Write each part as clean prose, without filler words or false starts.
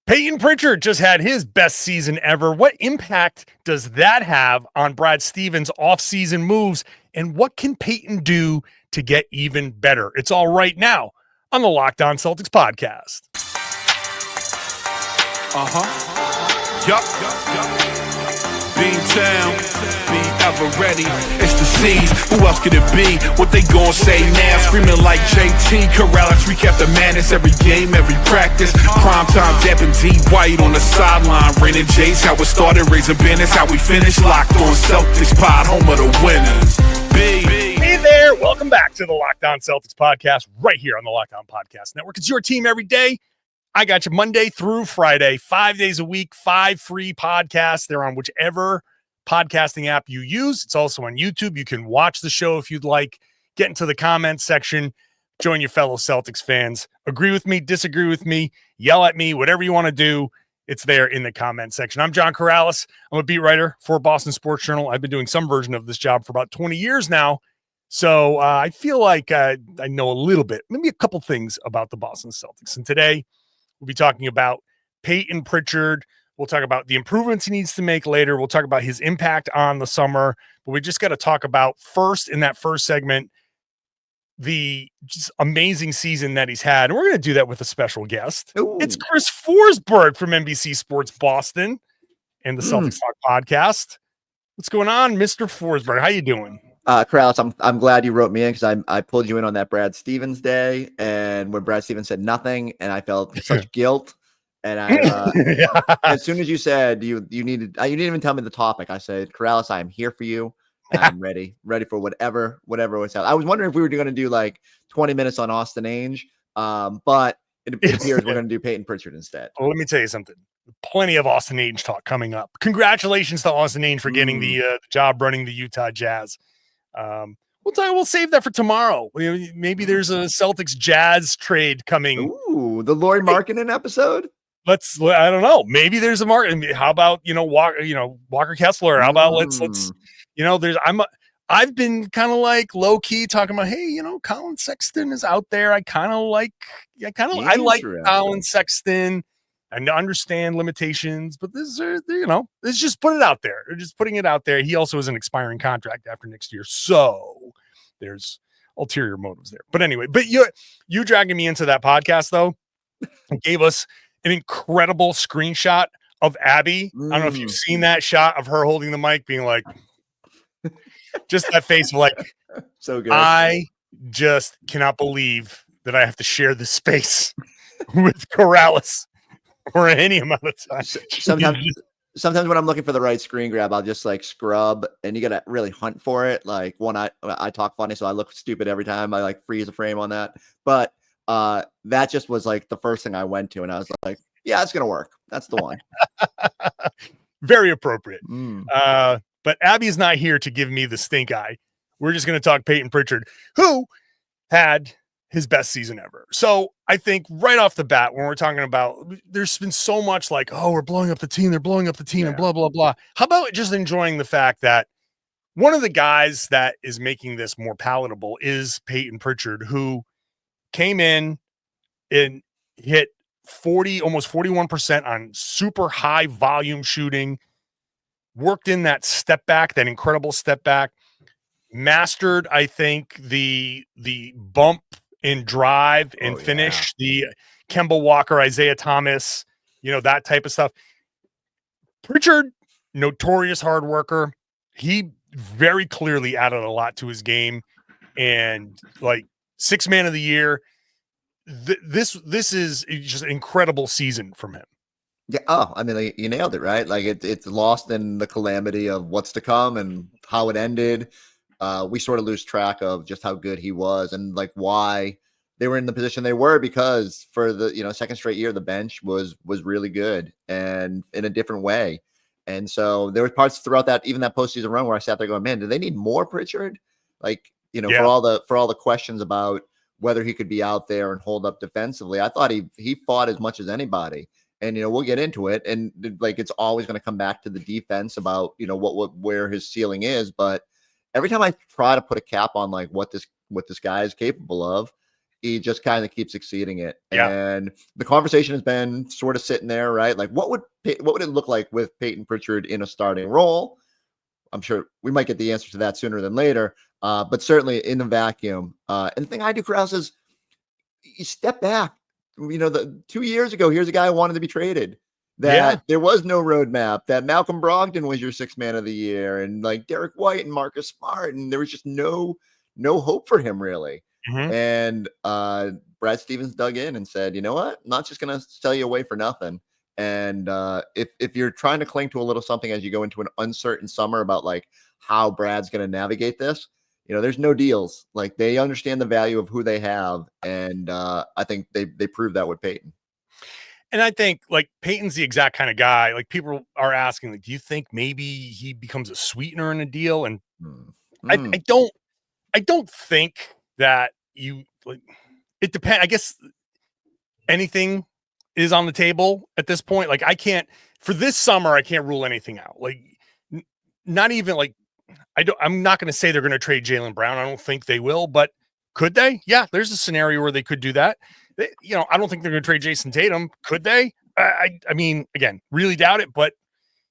Payton Pritchard just had his best season ever. What impact does that have on Brad Stevens' offseason moves? And what can Payton do to get even better? It's all right now on the Locked On Celtics podcast. Beantown, be ever ready. It's the C's. Who else could it be? What they gon' say now? Screaming like JT, Karalis. We kept the madness every game, every practice. Prime time, dapping D White on the sideline. Raining J's, how it started, raising business, how we finished. Locked On Celtics pod, home of the winners. Hey there, welcome back to the Locked On Celtics podcast, right here on the Locked On Podcast Network. It's your team every day. I got you Monday through Friday, 5 days a week, 5 free podcasts. They're on whichever podcasting app you use. It's also on YouTube. You can watch the show if you'd like. Get into the comments section. Join your fellow Celtics fans. Agree with me, disagree with me, yell at me, whatever you want to do. It's there in the comment section. I'm John Karalis. I'm a beat writer for Boston Sports Journal. I've been doing some version of this job for about 20 years now. So I feel like I know a little bit, maybe a couple things about the Boston Celtics. And today, we'll be talking about Payton Pritchard. We'll talk about the improvements he needs to make later. We'll talk about his impact on the summer. But we just got to talk about first, in that first segment, the just amazing season that he's had. And we're going to do that with a special guest. Ooh. It's Chris Forsberg from NBC Sports Boston and the Celtics Talk podcast. What's going on, Mr. Forsberg? How you doing? Karalis, I'm glad you wrote me in because I pulled you in on that Brad Stevens day, and when Brad Stevens said nothing, and I felt such guilt. And as soon as you said you didn't even tell me the topic, I said, Karalis, I am here for you. And I'm ready for whatever was out. I was wondering if we were going to do like 20 minutes on Austin Ainge, but it appears we're going to do Payton Pritchard instead. Well, let me tell you something. Plenty of Austin Ainge talk coming up. Congratulations to Austin Ainge for getting the job running the Utah Jazz. We'll save that for tomorrow. Maybe there's a Celtics Jazz trade coming. Ooh, the Lauri Markkanen episode. I don't know. Maybe there's a market. How about, Walker Kessler? How about let's I've been kind of like low key talking about, hey, Colin Sexton is out there. I like Colin Sexton. I understand limitations, but this is just put it out there. They're just putting it out there. He also has an expiring contract after next year. So there's ulterior motives there. But anyway, you dragging me into that podcast though, gave us an incredible screenshot of Abby. I don't know if you've seen that shot of her holding the mic being like, just that face of like, so good. I just cannot believe that I have to share this space with Karalis for any amount of time. Sometimes when I'm looking for the right screen grab, I'll just like scrub, and you got to really hunt for it. Like I talk funny, so I look stupid every time. I like freeze a frame on that. But that just was like the first thing I went to, and I was like, yeah, it's going to work. That's the one. Very appropriate. But Abby's not here to give me the stink eye. We're just going to talk Payton Pritchard, who had his best season ever. So I think right off the bat, when we're talking about, there's been so much like, oh, we're blowing up the team. They're blowing up the team and blah, blah, blah. How about just enjoying the fact that one of the guys that is making this more palatable is Payton Pritchard, who came in and hit almost 41% on super high volume shooting, worked in that step back, that incredible step back, mastered, I think, the bump and drive and finish, the Kemba Walker, Isaiah Thomas, that type of stuff. Pritchard, notorious hard worker. He very clearly added a lot to his game, and like 6th man of the year. This is just an incredible season from him. Yeah. Oh, I mean, you nailed it, right? Like it's lost in the calamity of what's to come and how it ended. We sort of lose track of just how good he was and like why they were in the position they were, because for the second straight year, the bench was really good and in a different way. And so there were parts throughout that, even that postseason run, where I sat there going, man, do they need more Pritchard? Like, for all the questions about whether he could be out there and hold up defensively. I thought he fought as much as anybody. And, we'll get into it. And like, it's always going to come back to the defense about, where his ceiling is. But every time I try to put a cap on like what this guy is capable of, he just kind of keeps exceeding it. Yeah. And the conversation has been sort of sitting there, right? Like, what would it look like with Payton Pritchard in a starting role? I'm sure we might get the answer to that sooner than later, but certainly in the vacuum. And the thing I do, Karalis, is you step back. The 2 years ago, here's a guy who wanted to be traded. That there was no roadmap. That Malcolm Brogdon was your sixth man of the year, and like Derek White and Marcus Smart, and there was just no hope for him really. And Brad Stevens dug in and said, you know what? I'm not just going to sell you away for nothing. And if you're trying to cling to a little something as you go into an uncertain summer about like how Brad's going to navigate this, there's no deals. Like they understand the value of who they have, and I think they proved that with Payton. And I think like Payton's the exact kind of guy. Like people are asking, like, do you think maybe he becomes a sweetener in a deal? And I don't think that it depends. I guess anything is on the table at this point. Like for this summer, I can't rule anything out. Like not even like, I'm not going to say they're going to trade Jaylen Brown. I don't think they will, but could they? Yeah, there's a scenario where they could do that. I don't think they're going to trade Jayson Tatum. Could they? I mean, again, really doubt it, but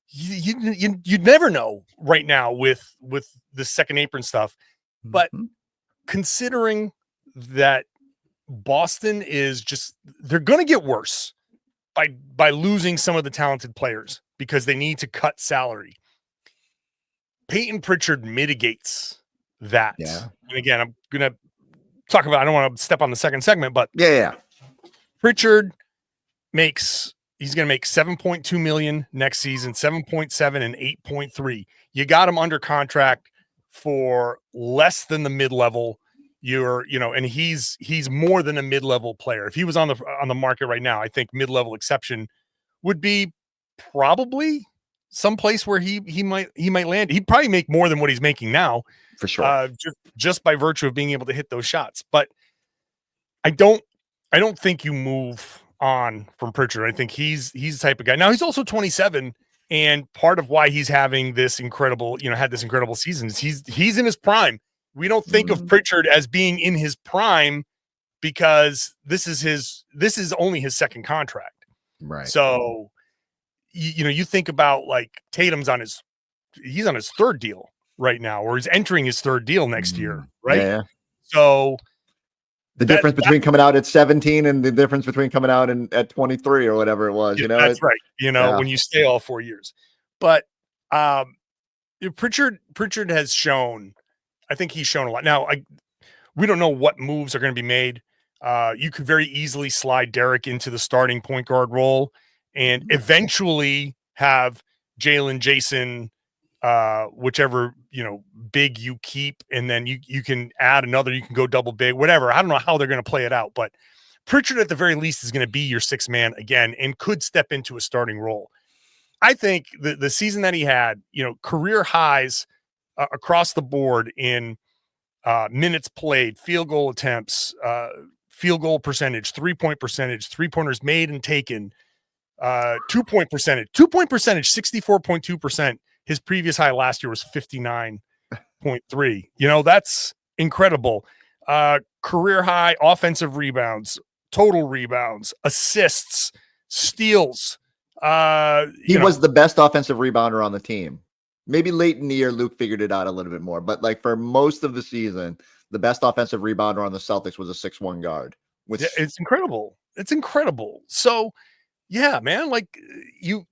you'd never know right now with the second apron stuff. But considering that Boston is they're going to get worse by losing some of the talented players because they need to cut salary. Payton Pritchard mitigates that. Yeah. And again, I'm going to talk about, I don't want to step on the second segment, but Pritchard he's going to make 7.2 million next season, 7.7 and 8.3. You got him under contract for less than the mid-level. And he's more than a mid-level player. If he was on the market right now, I think mid-level exception would be probably someplace where he might land. He'd probably make more than what he's making now, for sure. Just by virtue of being able to hit those shots. But I don't think you move on from Pritchard. I think he's the type of guy. Now he's also 27, and part of why he's having this incredible, had this incredible season is he's in his prime. We don't think of Pritchard as being in his prime because this is only his second contract. Right. So you think about like Tatum's he's on his third deal right now, or he's entering his third deal next year. Right. Yeah. So the difference between coming out at 17 and the difference between coming out at 23 or whatever it was, that's right. When you stay all 4 years, but Pritchard has shown, I think he's shown a lot. Now, we don't know what moves are going to be made. You could very easily slide Derek into the starting point guard role and eventually have Jaylen, Jayson, whichever, big you keep, and then you can add another, you can go double big, whatever. I don't know how they're going to play it out, but Pritchard at the very least is going to be your sixth man again and could step into a starting role. I think the season that he had, career highs across the board in minutes played, field goal attempts, field goal percentage, 3-point percentage, 3-pointers made and taken, 2-point percentage, 64.2%. His previous high last year was 59.3. That's incredible. Career high offensive rebounds, total rebounds, assists, steals. He was the best offensive rebounder on the team. Maybe late in the year, Luke figured it out a little bit more, but like for most of the season, the best offensive rebounder on the Celtics was a 6'1" guard. It's incredible. It's incredible. So yeah, man, like you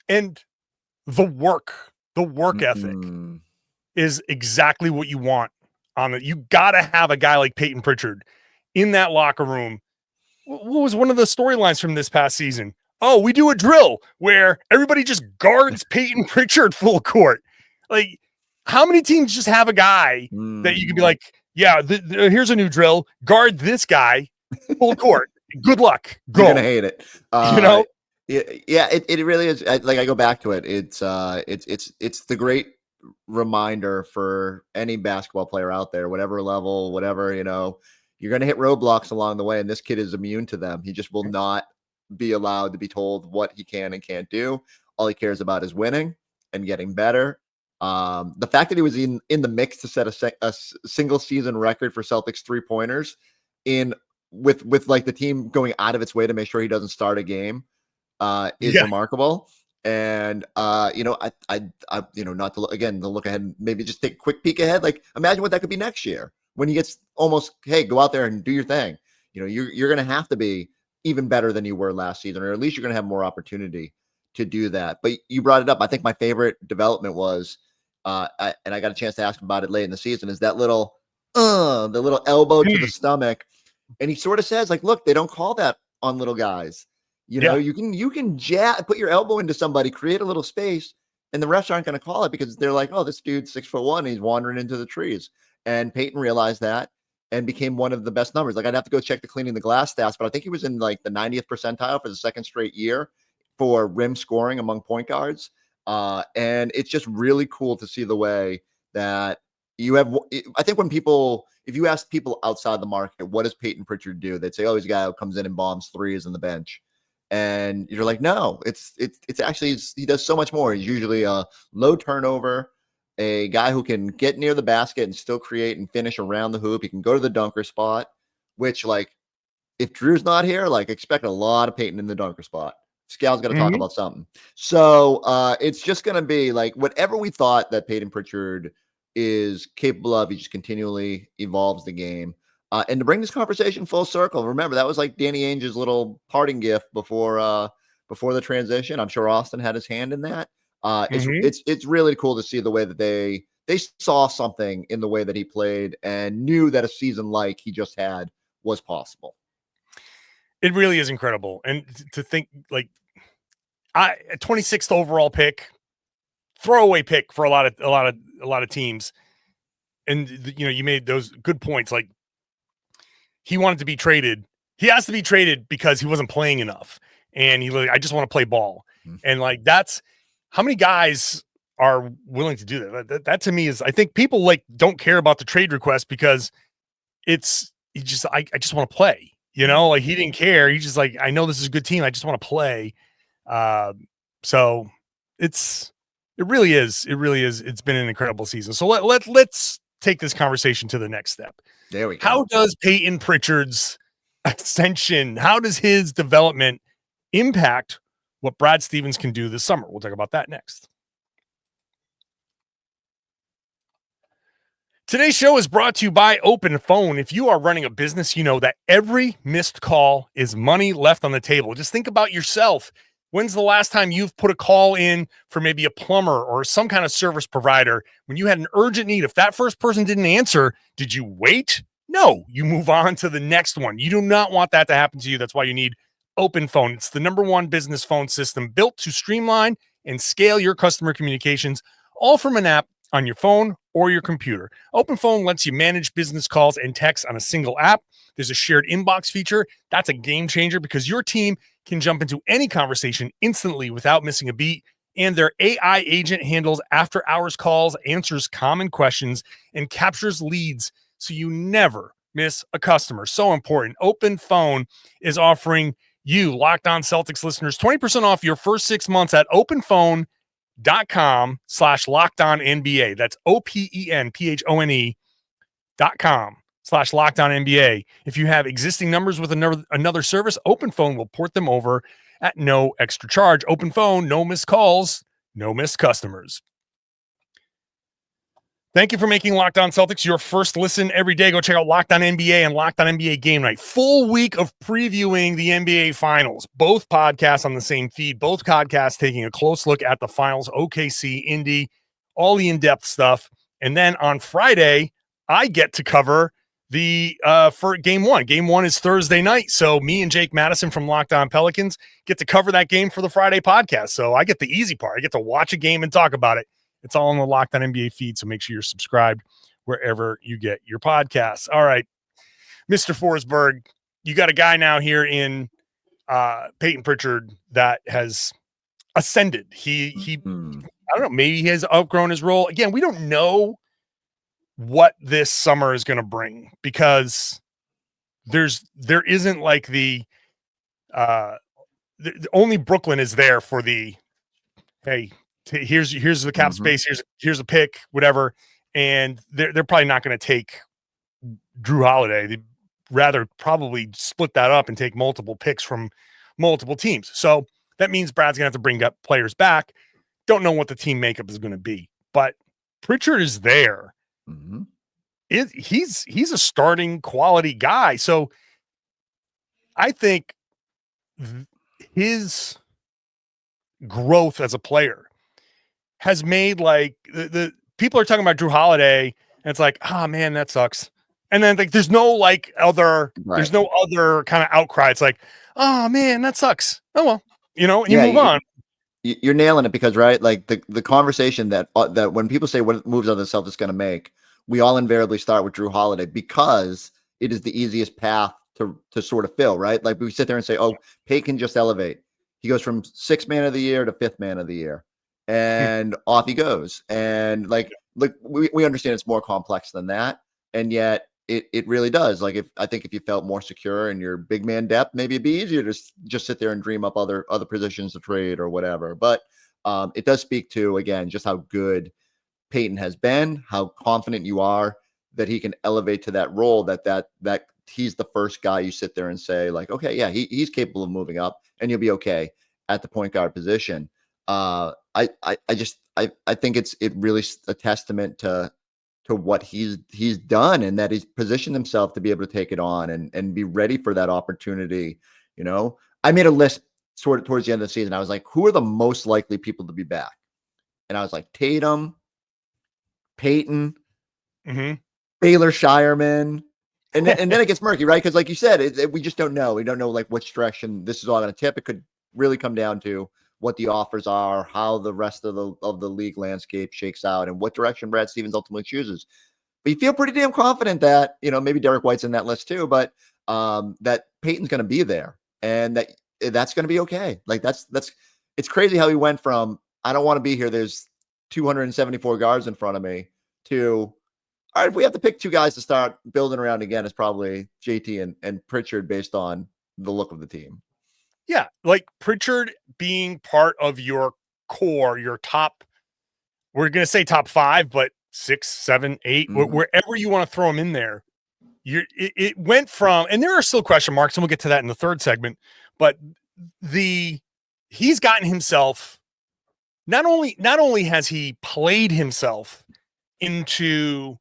and the work ethic is exactly what you want on it. You got to have a guy like Payton Pritchard in that locker room. What was one of the storylines from this past season? Oh, we do a drill where everybody just guards Payton Pritchard full court. Like, how many teams just have a guy that you can be like, yeah, here's a new drill. Guard this guy full court. Good luck. Go. You're gonna hate it. Yeah, it really is. I go back to it. It's the great reminder for any basketball player out there, whatever level, whatever, you're going to hit roadblocks along the way. And this kid is immune to them. He just will not be allowed to be told what he can and can't do. All he cares about is winning and getting better. The fact that he was in the mix to set a single season record for Celtics 3-pointers in with like the team going out of its way to make sure he doesn't start a game is remarkable. And I not to look ahead, maybe just take a quick peek ahead. Like, imagine what that could be next year when he gets almost, hey, go out there and do your thing. You're going to have to be even better than you were last season, or at least you're going to have more opportunity to do that. But you brought it up. I think my favorite development was, and I got a chance to ask him about it late in the season, is that the little elbow to the stomach. And he sort of says, like, look, they don't call that on little guys. You can put your elbow into somebody, create a little space, and the refs aren't going to call it because they're like, oh, this dude's 6'1", and he's wandering into the trees. And Payton realized that and became one of the best numbers. Like, I'd have to go check the cleaning the glass stats, but I think he was in like the 90th percentile for the second straight year for rim scoring among point guards. And it's just really cool to see the way that you have. I think if you ask people outside the market, what does Payton Pritchard do? They'd say, oh, he's a guy who comes in and bombs threes on the bench. And you're like, no, it's actually, he does so much more. He's usually a low turnover, a guy who can get near the basket and still create and finish around the hoop. He can go to the dunker spot, which, like, if Drew's not here, like, expect a lot of Payton in the dunker spot. Scal's got to talk about something. So it's just going to be like whatever we thought that Payton Pritchard is capable of. He just continually evolves the game. And to bring this conversation full circle, remember that was like Danny Ainge's little parting gift before the transition. I'm sure Austin had his hand in that. It's really cool to see the way that they saw something in the way that he played and knew that a season like he just had was possible. It really is incredible, and to think like a 26th overall pick, throwaway pick for a lot of teams, and you made those good points. Like, he wanted to be traded. He has to be traded because he wasn't playing enough. And I just want to play ball. And like, that's how many guys are willing to do that. That to me is, I think people don't care about the trade request because I just want to play, like he didn't care. He's just like, I know this is a good team. I just want to play. So it really is. It's been an incredible season. So let's take this conversation to the next step. There we go. How does Payton Pritchard's ascension, how does his development impact what Brad Stevens can do this summer? We'll talk about that next. Today's show is brought to you by Open Phone. If you are running a business, you know that every missed call is money left on the table. Just think about yourself. When's the last time you've put a call in for maybe a plumber or some kind of service provider when you had an urgent need? If that first person didn't answer, did you wait? No, you move on to the next one. You do not want that to happen to you. That's why you need Open Phone. It's the #1 business phone system built to streamline and scale your customer communications, all from an app on your phone or your computer. Open Phone lets you manage business calls and texts on a single app. There's a shared inbox feature. That's a game changer because your team can jump into any conversation instantly without missing a beat. And their AI agent handles after-hours calls, answers common questions, and captures leads so you never miss a customer. So important. Open Phone is offering you, Locked On Celtics listeners, 20% off your first 6 months at openphone.com/LockedOnNBA. That's OPENPHONE.com/LockedOnNBA. If you have existing numbers with another service, Open Phone will port them over at no extra charge. Open Phone, no missed calls, no missed customers. Thank you for making Locked On Celtics your first listen every day. Go check out Locked On NBA and Locked On NBA Game Night. Full week of previewing the NBA Finals. Both podcasts on the same feed. Both podcasts taking a close look at the finals, OKC, Indy, all the in-depth stuff. And then on Friday, I get to cover for Game 1. Game 1 is Thursday night. So me and Jake Madison from Locked On Pelicans get to cover that game for the Friday podcast. So I get the easy part. I get to watch a game and talk about it. It's all on the Locked On NBA feed, so make sure you're subscribed wherever you get your podcasts. All right, Mr. Forsberg, you got a guy now here in Payton Pritchard that has ascended. He I don't know, maybe he has outgrown his role. Again, we don't know what this summer is going to bring because there isn't like the only Brooklyn is there for the, hey, here's the cap space, here's a pick, whatever, and they're probably not going to take Drew Holiday. rather probably split that up and take multiple picks from multiple teams. So that means Brad's going to have to bring up players back. Don't know what the team makeup is going to be, but Pritchard is there. Mm-hmm. He's a starting quality guy. So I think his growth as a player has made like the people are talking about Drew Holiday, and it's like, oh man, that sucks. And then like there's no there's no other kind of outcry. It's like, oh man, that sucks. Oh well, and you move on. You're nailing it because like the conversation that when people say what moves are the Celtics going to make, we all invariably start with Drew Holiday because it is the easiest path to sort of fill, right? Like we sit there and say, oh, Payton can just elevate. He goes from 6th man of the year to 5th man of the year, and off he goes. And like we understand it's more complex than that, and yet it really does. Like I think if you felt more secure in your big man depth, maybe it'd be easier to just sit there and dream up other positions to trade or whatever. But it does speak to, again, just how good Payton has been, how confident you are that he can elevate to that role, that he's the first guy you sit there and say like, okay, yeah, he's capable of moving up and you'll be okay at the point guard position. I think it really a testament to what he's done, and that he's positioned himself to be able to take it on and be ready for that opportunity. I made a list sort of towards the end of the season. I was like, who are the most likely people to be back? And I was like, Tatum, Payton, Baylor Shireman. And then it gets murky, right? Because like you said, we just don't know. We don't know like which direction this is all going to tip. It could really come down to what the offers are, how the rest of the league landscape shakes out, and what direction Brad Stevens ultimately chooses. But you feel pretty damn confident that, maybe Derek White's in that list too, but that Payton's going to be there and that's going to be okay. Like it's crazy how he went from, I don't want to be here, there's 274 guards in front of me, to, all right, if we have to pick two guys to start building around again, it's probably JT and Pritchard based on the look of the team. Yeah, like Pritchard being part of your core, your top, we're going to say top 5, but 6, 7, 8, wherever you want to throw him in there. It went from, and there are still question marks, and we'll get to that in the third segment, but he's gotten himself, not only has he played himself into,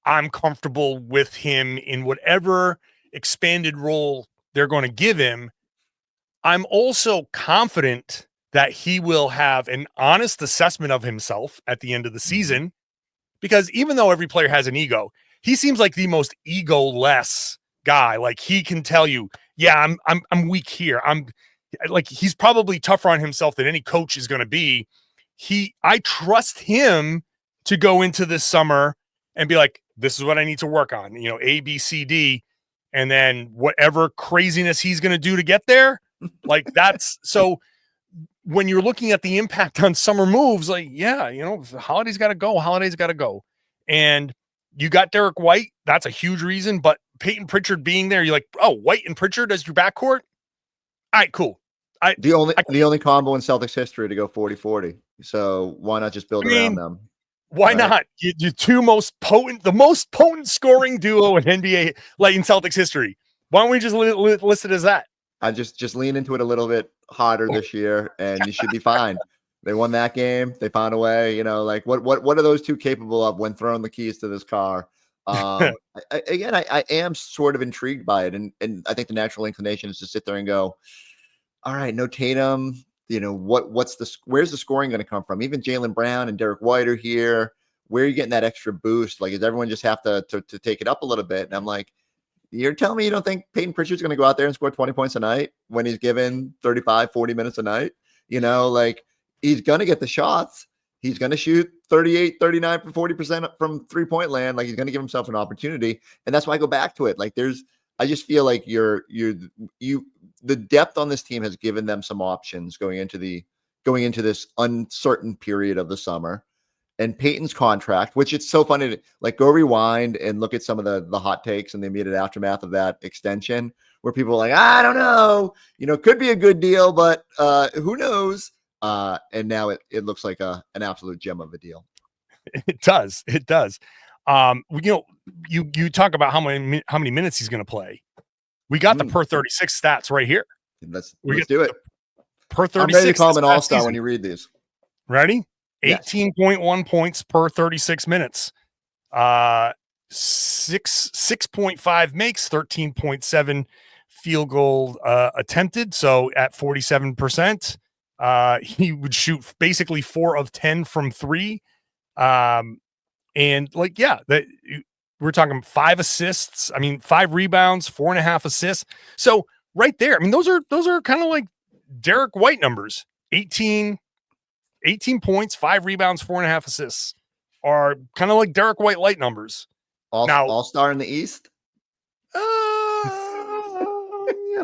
I'm comfortable with him in whatever expanded role they're going to give him, I'm also confident that he will have an honest assessment of himself at the end of the season, because even though every player has an ego, he seems like the most ego-less guy. Like he can tell you, yeah, I'm weak here. He's probably tougher on himself than any coach is going to be. I trust him to go into this summer and be like, this is what I need to work on, A, B, C, D. And then whatever craziness he's going to do to get there, like that's so when you're looking at the impact on summer moves, like, yeah, Holiday's got to go. And you got Derek White. That's a huge reason. But Payton Pritchard being there, you're like, oh, White and Pritchard as your backcourt. All right, cool. The only combo in Celtics history to go 40-40. So why not just build around them? Why not? You the most potent scoring duo in NBA, like in Celtics history. Why don't we just list it as that? I just lean into it a little bit harder this year, and you should be fine. They won that game. They found a way. Like what are those two capable of when throwing the keys to this car? I am sort of intrigued by it, and I think the natural inclination is to sit there and go, all right, no Tatum. Where's the scoring going to come from? Even Jaylen Brown and Derek White are here. Where are you getting that extra boost? Like, does everyone just have to take it up a little bit? And I'm like, you're telling me you don't think Payton Pritchard's going to go out there and score 20 points a night when he's given 35, 40 minutes a night? Like he's going to get the shots. He's going to shoot 38, 39 for 40% from 3-point land. Like he's going to give himself an opportunity. And that's why I go back to it. Like I just feel like the depth on this team has given them some options going into this uncertain period of the summer. And Payton's contract, which it's so funny to like go rewind and look at some of the hot takes and the immediate aftermath of that extension, where people are like, I don't know, could be a good deal, but who knows? And now it looks like an absolute gem of a deal. It does. You talk about how many minutes he's going to play. We got the per 36 stats right here. Let's do it. Per 36. I'm ready to call him an all-star when you read these. Ready? Yes. 18.1 points per 36 minutes. 6.5 makes, 13.7 field goal attempted. So at 47%, he would shoot basically 4 of 10 from 3. And we're talking 5 assists. 5 rebounds, 4.5 assists. So right there, those are kind of like Derek White numbers. 18 points, 5 rebounds, 4.5 assists are kind of like Derek White light numbers. All-star in the East. All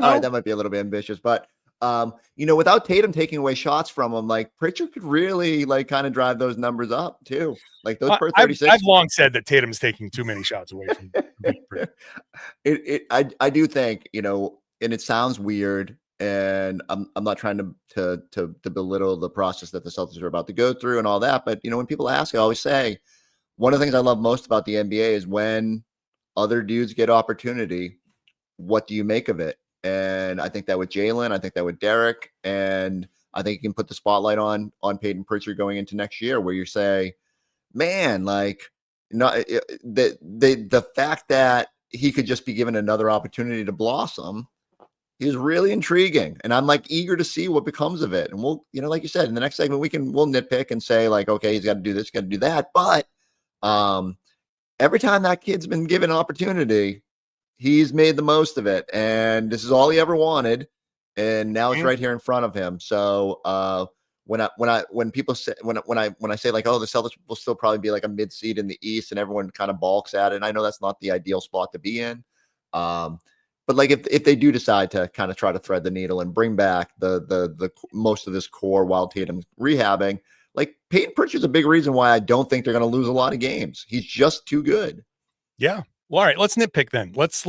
right, that might be a little bit ambitious, but without Tatum taking away shots from him, like Pritchard could really kind of drive those numbers up too. Like those per 36. I've long said that Tatum's taking too many shots away from Pritchard. I do think, and it sounds weird, and I'm not trying to belittle the process that the Celtics are about to go through and all that, but when people ask, I always say one of the things I love most about the NBA is when other dudes get opportunity, what do you make of it? And I think that with Jaylen, I think that with Derek, and I think you can put the spotlight on Payton Pritchard going into next year, where you say, man, the fact that he could just be given another opportunity to blossom is really intriguing, and I'm eager to see what becomes of it. And we'll, like you said, in the next segment, we'll nitpick and say okay, he's got to do this, got to do that, but every time that kid's been given an opportunity, he's made the most of it, and this is all he ever wanted, and now it's right here in front of him. So when I say the Celtics will still probably be a mid seed in the East, and everyone kind of balks at it, and I know that's not the ideal spot to be in, but if they do decide to kind of try to thread the needle and bring back the most of this core while Tatum's rehabbing, Payton Pritchard's a big reason why I don't think they're going to lose a lot of games. He's just too good. Yeah. Well, all right, let's nitpick then. Let's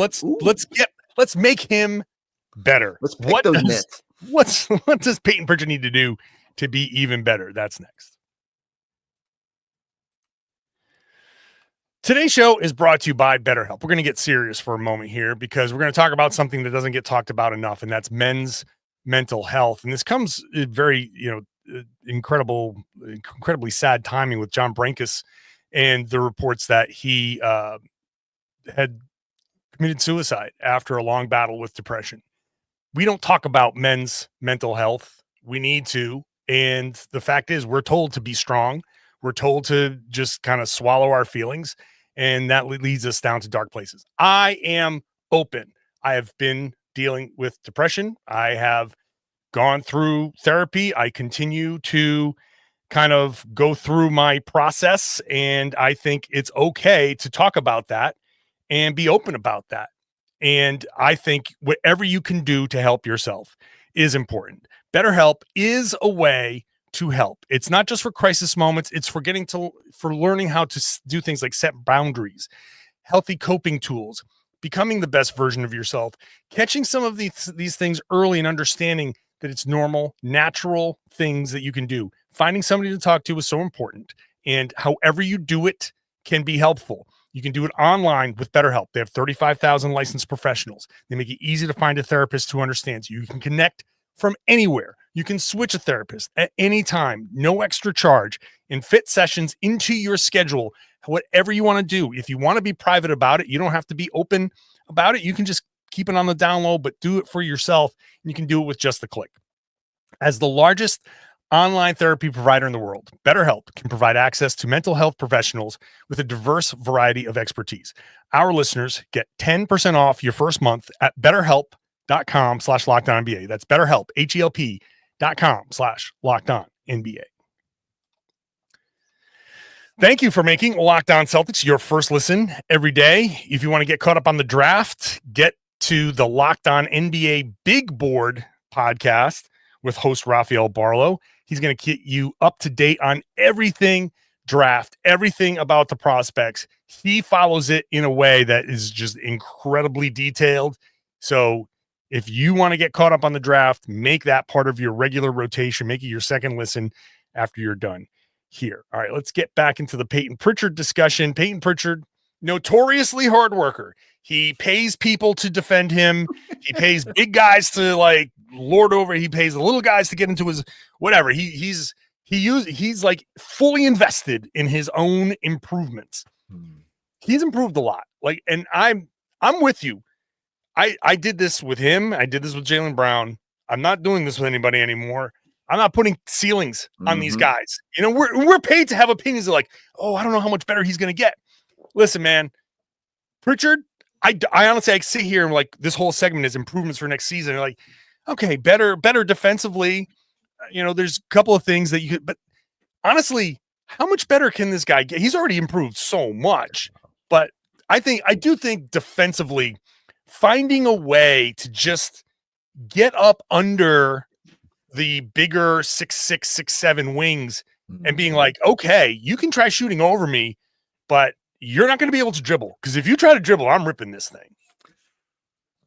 make him better. Let's pick those nits. What does Payton Pritchard need to do to be even better? That's next. Today's show is brought to you by BetterHelp. We're going to get serious for a moment here because we're going to talk about something that doesn't get talked about enough, and that's men's mental health. And this comes very, incredibly sad timing with John Brankus and the reports that he had committed suicide after a long battle with depression. We don't talk about men's mental health. We need to. And the fact is, we're told to be strong. We're told to just kind of swallow our feelings. And that leads us down to dark places. I am open. I have been dealing with depression. I have gone through therapy. I continue to kind of go through my process. And I think it's okay to talk about that and be open about that. And I think whatever you can do to help yourself is important. BetterHelp is a way to help. It's not just for crisis moments. It's for learning how to do things like set boundaries, healthy coping tools, becoming the best version of yourself, catching some of these things early and understanding that it's normal, natural things that you can do. Finding somebody to talk to is so important. And however you do it can be helpful. You can do it online with BetterHelp. They have 35,000 licensed professionals. They make it easy to find a therapist who understands you. You can connect from anywhere. You can switch a therapist at any time, no extra charge, and fit sessions into your schedule, whatever you want to do. If you want to be private about it, you don't have to be open about it. You can just keep it on the down low, but do it for yourself, and you can do it with just a click. As the largest online therapy provider in the world, BetterHelp can provide access to mental health professionals with a diverse variety of expertise. Our listeners get 10% off your first month at BetterHelp.com/LockedOnNBA. That's BetterHelp, HELP.com/LockedOnNBA. Thank you for making Locked On Celtics your first listen every day. If you want to get caught up on the draft, get to the Locked On NBA Big Board podcast with host Rafael Barlow. He's going to get you up to date on everything draft, everything about the prospects. He follows it in a way that is just incredibly detailed. So if you want to get caught up on the draft, make that part of your regular rotation, make it your second listen after you're done. here. All right, let's get back into the Payton Pritchard discussion. Payton Pritchard, notoriously hard worker. He pays people to defend him. He pays big guys to like lord over. He pays the little guys to get into his whatever. He's like fully invested in his own improvements. He's improved a lot. Like, and I'm with you. I did this with him. I did this with Jaylen Brown. I'm not doing this with anybody anymore. I'm not putting ceilings on these guys. You know, we're paid to have opinions of like, oh, I don't know how much better he's going to get. Listen, man, Pritchard, I honestly, I sit here and like this whole segment is improvements for next season. You're like, okay, better defensively. You know, there's a couple of things that you could, but honestly, how much better can this guy get? He's already improved so much, but I do think defensively, finding a way to just get up under the bigger 6'6", 6'7" wings and being like, okay, you can try shooting over me, but you're not going to be able to dribble. Because if you try to dribble, I'm ripping this thing.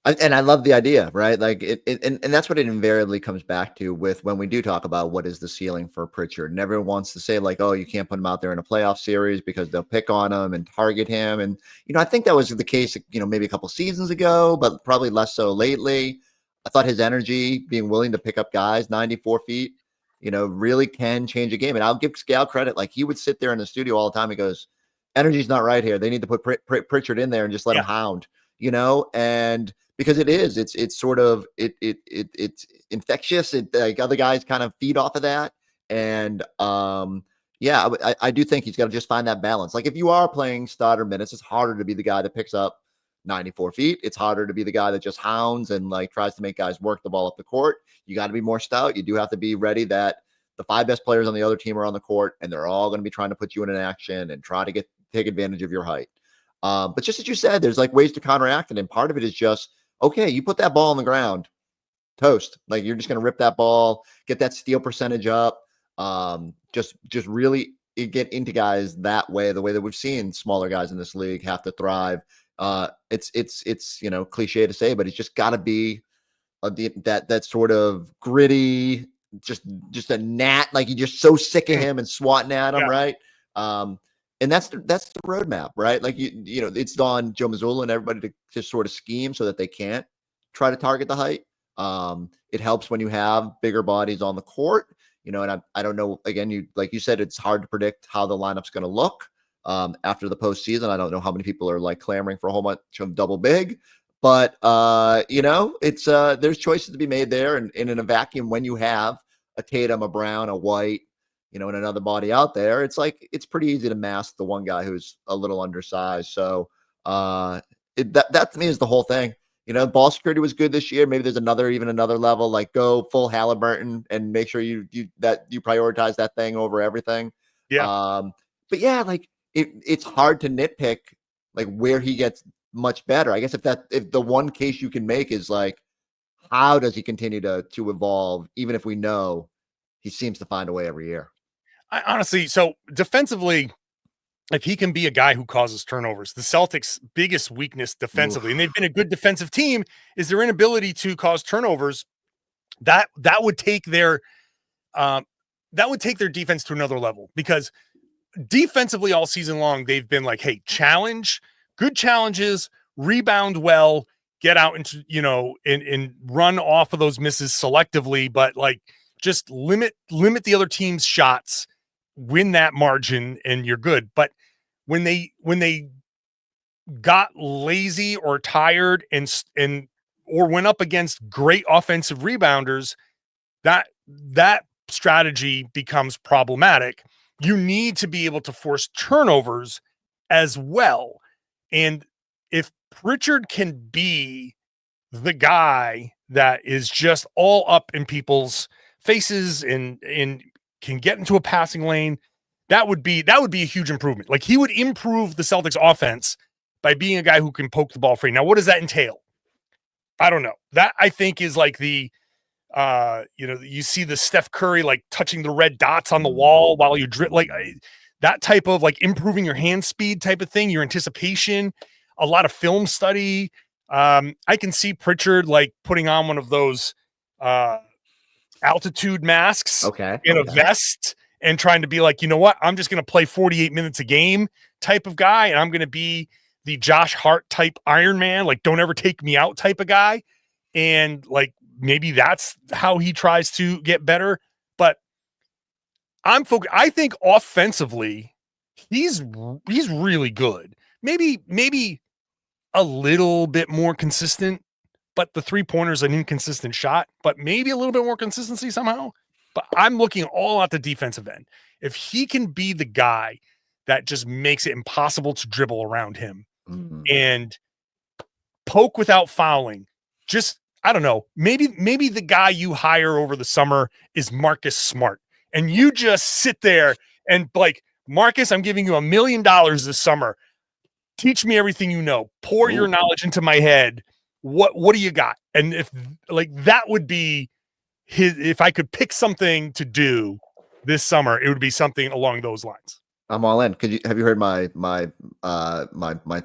And I love the idea, right? Like and that's what it invariably comes back to with when we do talk about what is the ceiling for Pritchard. And everyone wants to say like, oh, you can't put him out there in a playoff series because they'll pick on him and target him. And, you know, I think that was the case, you know, maybe a couple seasons ago, but probably less so lately. I thought his energy, being willing to pick up guys 94 feet, you know, really can change a game. And I'll give Scal credit. Like he would sit there in the studio all the time. He goes, energy's not right here. They need to put Pritchard in there and just let him hound, you know, and because it's sort of, it's infectious. Like other guys kind of feed off of that. And I do think he's got to just find that balance. Like if you are playing starter minutes, it's harder to be the guy that picks up 94 feet. It's harder to be the guy that just hounds and like tries to make guys work the ball up the court. You got to be more stout. You do have to be ready that the 5 best players on the other team are on the court and they're all going to be trying to put you in an action and try to take advantage of your height. But just as you said, there's like ways to counteract it. And part of it is just, okay, you put that ball on the ground, toast. Like you're just going to rip that ball, get that steal percentage up. Just really get into guys that way, the way that we've seen smaller guys in this league have to thrive. It's you know, cliche to say, but it's just got to be that sort of gritty, just a gnat. Like you're just so sick of him and swatting at him, right? And that's the roadmap, right? Like you know, it's on Joe Mazzulla and everybody to just sort of scheme so that they can't try to target the height. It helps when you have bigger bodies on the court, you know. And I don't know. Again, like you said, it's hard to predict how the lineup's going to look after the postseason. I don't know how many people are like clamoring for a whole bunch of double big, but you know, it's there's choices to be made there. And in a vacuum, when you have a Tatum, a Brown, a White, you know, and another body out there, it's like, it's pretty easy to mask the one guy who's a little undersized. So that to me is the whole thing. You know, ball security was good this year. Maybe there's even another level, like go full Halliburton and make sure you prioritize that thing over everything. Yeah. But yeah, like it's hard to nitpick like where he gets much better. I guess if the one case you can make is like, how does he continue to evolve, even if we know he seems to find a way every year? I honestly, so defensively, if he can be a guy who causes turnovers, the Celtics' biggest weakness defensively, and they've been a good defensive team, is their inability to cause turnovers. That would take their defense to another level, because defensively all season long they've been like, hey, challenge, good challenges, rebound well, get out into, you know, and run off of those misses selectively, but like just limit the other team's shots, win that margin, and you're good. But when they got lazy or tired and or went up against great offensive rebounders, that strategy becomes problematic. You need to be able to force turnovers as well. And if Pritchard can be the guy that is just all up in people's faces and can get into a passing lane, that would be a huge improvement. Like he would improve the Celtics offense by being a guy who can poke the ball free. Now, what does that entail? I don't know. That I think is like the, you know, you see the Steph Curry, like touching the red dots on the wall while you drip, like that type of like improving your hand speed type of thing, your anticipation, a lot of film study. I can see Pritchard like putting on one of those altitude masks in a vest and trying to be like, you know what, I'm just going to play 48 minutes a game type of guy, and I'm going to be the Josh Hart type Iron Man, like don't ever take me out type of guy. And like maybe that's how he tries to get better. But I think offensively, he's really good. Maybe a little bit more consistent, but the 3-pointer's an inconsistent shot, but maybe a little bit more consistency somehow. But I'm looking all at the defensive end. If he can be the guy that just makes it impossible to dribble around him and poke without fouling, just, I don't know, maybe the guy you hire over the summer is Marcus Smart. And you just sit there and like, Marcus, I'm giving you $1 million this summer. Teach me everything you know. Pour your knowledge into my head. What do you got? And if like that would be if I could pick something to do this summer, it would be something along those lines. I'm all in. Have you heard my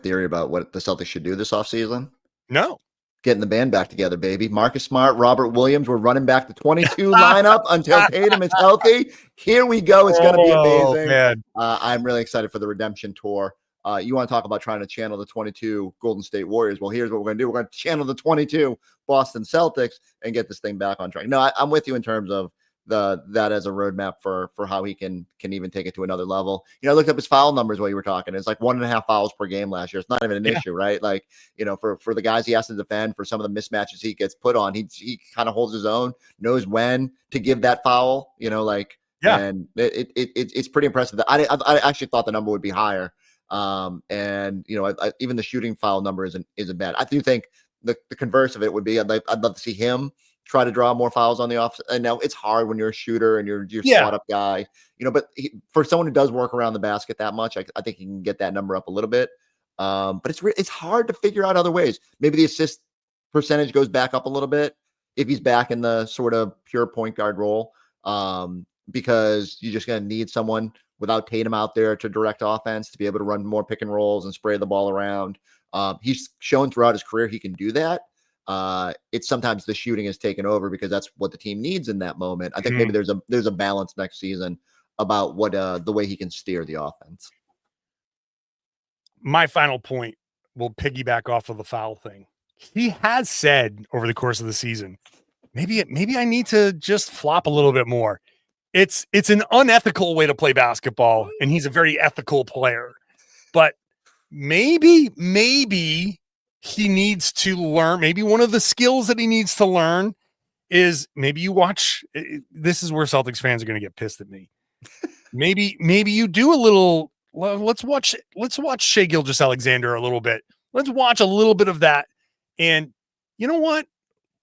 theory about what the Celtics should do this offseason? No. Getting the band back together, baby. Marcus Smart, Robert Williams. We're running back the 22 lineup until Tatum is healthy. Here we go. It's going to be amazing. Man. I'm really excited for the redemption tour. You want to talk about trying to channel the 22 Golden State Warriors. Well, here's what we're going to do. We're going to channel the 22 Boston Celtics and get this thing back on track. No, I'm with you in terms of that as a roadmap for how he can even take it to another level. I looked up his foul numbers while you were talking. It's like 1.5 fouls per game last year. It's not even an issue, right? Like, for the guys he has to defend, for some of the mismatches he gets put on, he kind of holds his own, knows when to give that foul, and it's pretty impressive. I actually thought the number would be higher. Even the shooting foul number isn't bad. I do think the converse of it would be I'd love to see him try to draw more fouls on the off. And now it's hard when you're a shooter and you're spot up guy, but for someone who does work around the basket that much, I think he can get that number up a little bit. But it's hard to figure out other ways. Maybe the assist percentage goes back up a little bit if he's back in the sort of pure point guard role. Because you're just going to need someone without Tatum out there to direct offense to be able to run more pick and rolls and spray the ball around. He's shown throughout his career he can do that. It's sometimes the shooting is taken over because that's what the team needs in that moment. I think maybe there's a balance next season about what the way he can steer the offense. My final point will piggyback off of the foul thing. He has said over the course of the season, maybe I need to just flop a little bit more. It's an unethical way to play basketball, and he's a very ethical player. But maybe he needs to learn. Maybe one of the skills that he needs to learn is maybe you watch. This is where Celtics fans are going to get pissed at me. Maybe you do a little. Let's watch Shai Gilgeous-Alexander a little bit. Let's watch a little bit of that. And you know what?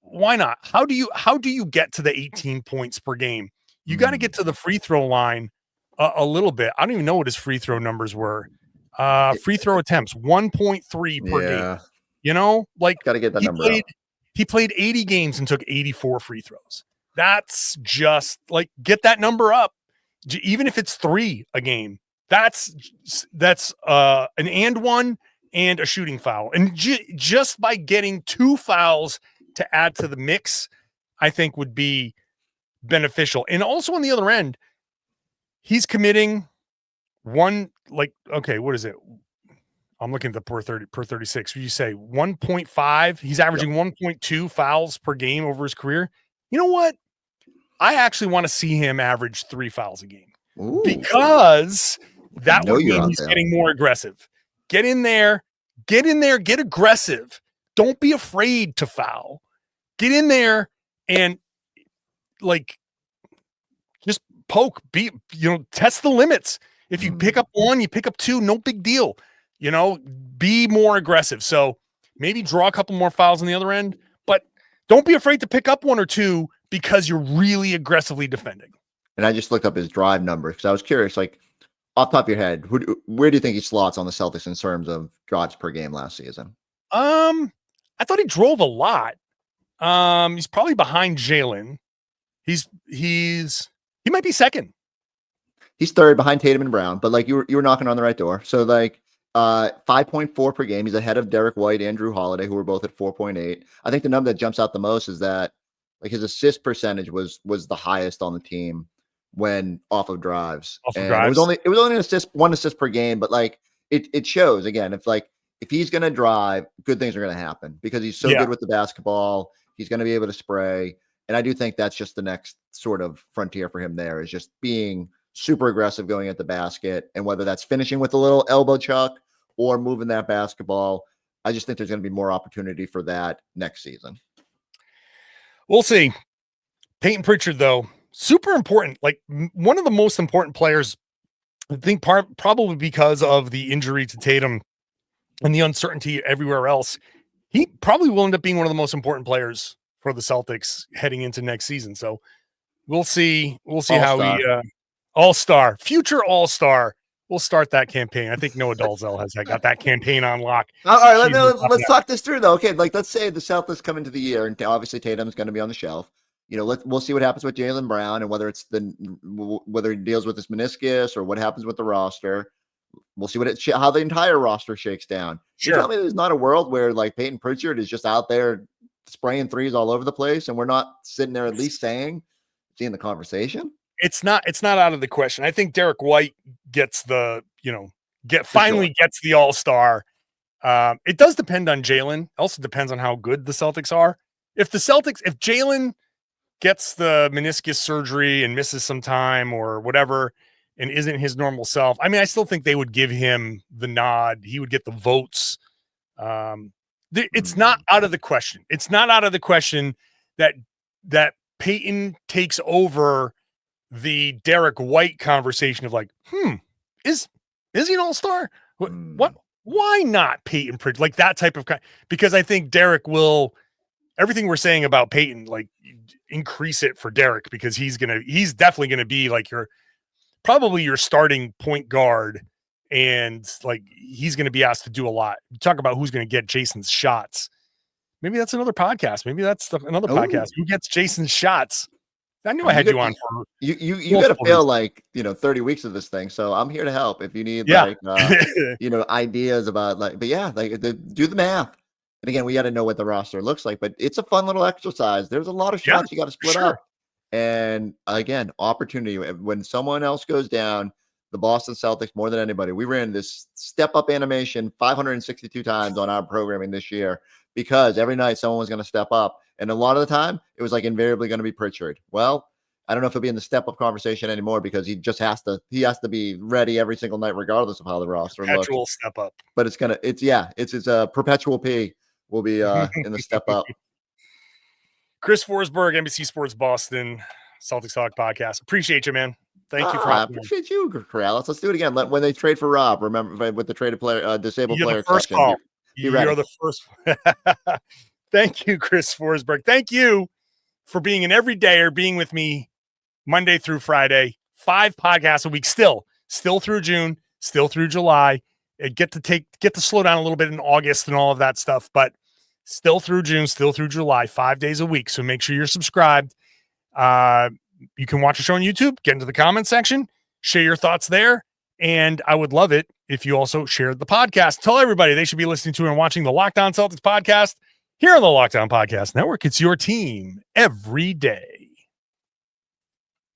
Why not? How do you get to the 18 points per game? You got to get to the free throw line a little bit. I don't even know what his free throw numbers were. Free throw attempts 1.3 per game. Got to get that number up. He played 80 games and took 84 free throws. That's just like, get that number up. Even if it's 3 a game, that's an and one and a shooting foul. And just by getting 2 fouls to add to the mix, I think would be beneficial. And also on the other end, he's committing what is it? I'm looking at the per 36. You say 1.5. He's averaging 1.2 fouls per game over his career. You know what? I actually want to see him average 3 fouls a game. Ooh. Because that would mean he's getting more aggressive. Get in there, get aggressive. Don't be afraid to foul. Get in there and just poke, test the limits. If you pick up 1, you pick up 2, no big deal. Be more aggressive. So maybe draw a couple more fouls on the other end, but don't be afraid to pick up 1 or 2 because you're really aggressively defending. And I just looked up his drive number because I was curious, like off the top of your head, where do you think he slots on the Celtics in terms of drives per game last season? I thought he drove a lot. He's probably behind Jaylen. He might be second. He's third behind Tatum and Brown, but like you were knocking on the right door. So like 5.4 per game. He's ahead of Derek White and Drew Holiday, who were both at 4.8. I think the number that jumps out the most is that like his assist percentage was the highest on the team when off of drives. Off of And drives. it was only one assist per game, but like it shows again, if he's gonna drive, good things are gonna happen because he's so good with the basketball. He's gonna be able to spray. And I do think that's just the next sort of frontier for him there is just being super aggressive going at the basket. And whether that's finishing with a little elbow chuck or moving that basketball, I just think there's going to be more opportunity for that next season. We'll see. Payton Pritchard, though, super important. Like one of the most important players, I think probably because of the injury to Tatum and the uncertainty everywhere else. He probably will end up being one of the most important players for the Celtics heading into next season. So we'll see. We'll see how he all-star, future all-star. We'll start that campaign. I think Noah Dalzell has got that campaign on lock. All right, let's talk this through though. Okay, like let's say the Celtics come into the year, and obviously Tatum's going to be on the shelf. You know, we'll see what happens with Jaylen Brown and whether he deals with his meniscus or what happens with the roster. We'll see how the entire roster shakes down. Sure. You tell me there's not a world where like Payton Pritchard is just out there spraying threes all over the place, and we're not sitting there at least seeing the conversation. It's not out of the question. I think Derek White gets finally gets the all-star. It does depend on Jaylen. Also depends on how good the Celtics are. If Jaylen gets the meniscus surgery and misses some time or whatever and isn't his normal self, I mean, I still think they would give him the nod. He would get the votes. It's not out of the question. It's not out of the question that Payton takes over the Derek White conversation of like, is he an all-star? What? Why not Payton Pritchard? Like that type of because I think Derek will, everything we're saying about Payton, like increase it for Derek because he's definitely gonna be like probably your starting point guard, and like he's gonna be asked to do a lot. Talk about who's gonna get Jayson's shots. Maybe that's another podcast. Maybe that's another podcast. Who gets Jayson's shots? I knew I had you on for you got to feel like 30 weeks of this thing. So I'm here to help if you need ideas about do the math. And again, we got to know what the roster looks like, but it's a fun little exercise. There's a lot of shots you got to split up. And again, opportunity when someone else goes down. The Boston Celtics, more than anybody, we ran this step-up animation 562 times on our programming this year because every night someone was going to step up. And a lot of the time, it was like invariably going to be Pritchard. Well, I don't know if he'll be in the step-up conversation anymore because he just has to be ready every single night regardless of how the roster looks. Perpetual step-up. But it's a perpetual P will be in the step-up. Chris Forsberg, NBC Sports Boston, Celtics Talk Podcast. Appreciate you, man. Thank you for having me. I appreciate you, Karalis. Let's do it again. When they trade for Rob, remember with the traded player, disabled player question. You're the first. Thank you, Chris Forsberg. Thank you for being an everydayer, being with me Monday through Friday, 5 podcasts a week, still through June, still through July. Get to slow down a little bit in August and all of that stuff, but still through June, still through July, 5 days a week. So make sure you're subscribed. You can watch the show on YouTube, get into the comment section, share your thoughts there. And I would love it if you also shared the podcast. Tell everybody they should be listening to and watching the Locked On Celtics podcast here on the Locked On Podcast Network. It's your team every day.